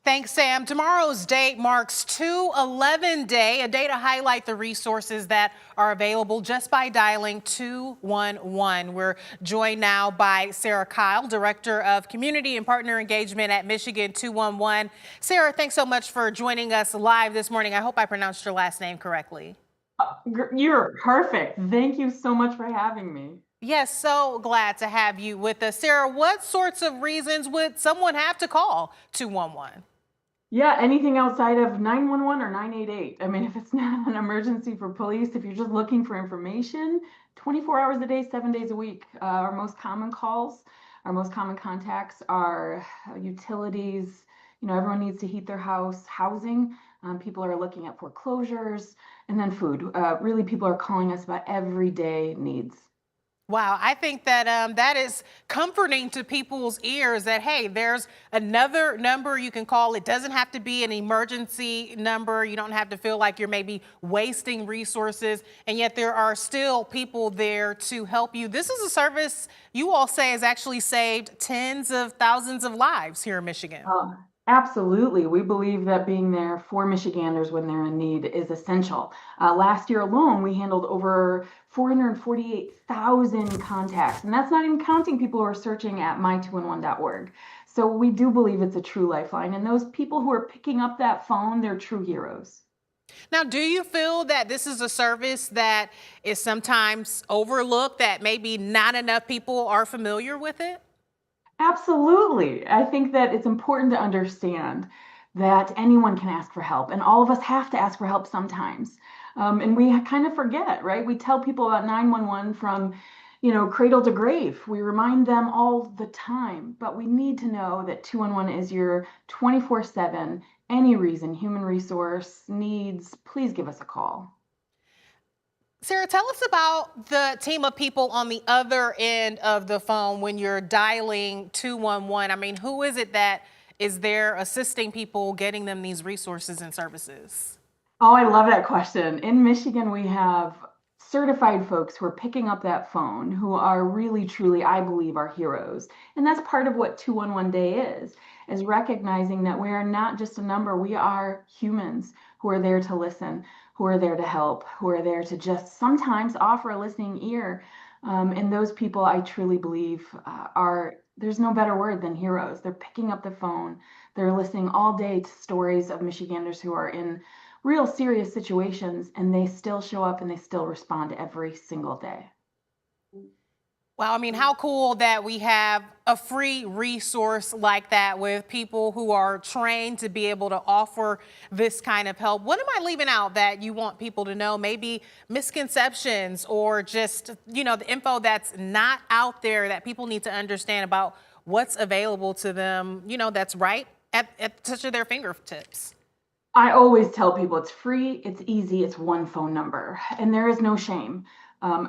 Thanks, Sam. Tomorrow's date marks 211 Day, a day to highlight the resources that are available just by dialing 211. We're joined now by Sarah Kyle, Director of Community and Partner Engagement at Michigan 211. Sarah, thanks so much for joining us live this morning. I hope I pronounced your last name correctly. You're perfect. Thank you so much for having me. Yes, so glad to have you with us. Sarah, what sorts of reasons would someone have to call 211? Yeah, anything outside of 911 or 988. I mean, if it's not an emergency for police, if you're just looking for information, 24 hours a day, 7 days a week. Our most common calls, our most common contacts are utilities. You know, everyone needs to heat their house, housing. People are looking at foreclosures, and then food. Really, people are calling us about everyday needs. Wow, I think that that is comforting to people's ears that, hey, there's another number you can call. It doesn't have to be an emergency number. You don't have to feel like you're maybe wasting resources, and yet there are still people there to help you. This is a service you all say has actually saved tens of thousands of lives here in Michigan. Absolutely. We believe that being there for Michiganders when they're in need is essential. Last year alone, we handled over 448,000 contacts, and that's not even counting people who are searching at my211.org. So we do believe it's a true lifeline, and those people who are picking up that phone, they're true heroes. Now, do you feel that this is a service that is sometimes overlooked, that maybe not enough people are familiar with it? Absolutely. I think that it's important to understand that anyone can ask for help, and all of us have to ask for help sometimes. And we kind of forget, right? We tell people about 911 from, cradle to grave. We remind them all the time, but we need to know that 211 is your 24/7, any reason, human resource needs, please give us a call. Sarah, tell us about the team of people on the other end of the phone when you're dialing 211. I mean, who is it that is there assisting people, getting them these resources and services? Oh, I love that question. In Michigan, we have certified folks who are picking up that phone who are really, truly, I believe, are heroes. And that's part of what 211 Day is recognizing that we are not just a number, we are humans who are there to listen, who are there to help, who are there to just sometimes offer a listening ear. And those people, I truly believe, there's no better word than heroes. They're picking up the phone, they're listening all day to stories of Michiganders who are in real serious situations, and they still show up and they still respond every single day. Well, I mean, how cool that we have a free resource like that with people who are trained to be able to offer this kind of help. What am I leaving out that you want people to know? Maybe misconceptions or just, the info that's not out there that people need to understand about what's available to them, that's right at the touch of their fingertips. I always tell people it's free, it's easy, it's one phone number, and there is no shame.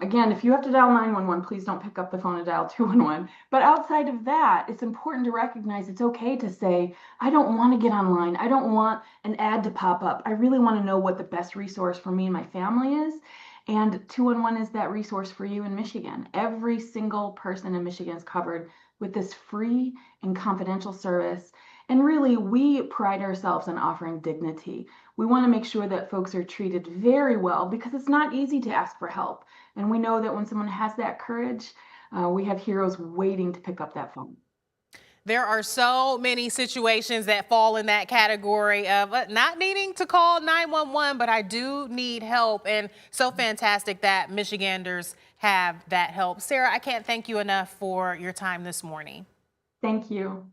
Again, if you have to dial 911, please don't pick up the phone and dial 211. But outside of that, it's important to recognize it's okay to say, I don't want to get online. I don't want an ad to pop up. I really want to know what the best resource for me and my family is. And 211 is that resource for you in Michigan. Every single person in Michigan is covered with this free and confidential service. And really, we pride ourselves on offering dignity. We want to make sure that folks are treated very well because it's not easy to ask for help. And we know that when someone has that courage, we have heroes waiting to pick up that phone. There are so many situations that fall in that category of not needing to call 911, but I do need help. And so fantastic that Michiganders have that help. Sarah, I can't thank you enough for your time this morning. Thank you.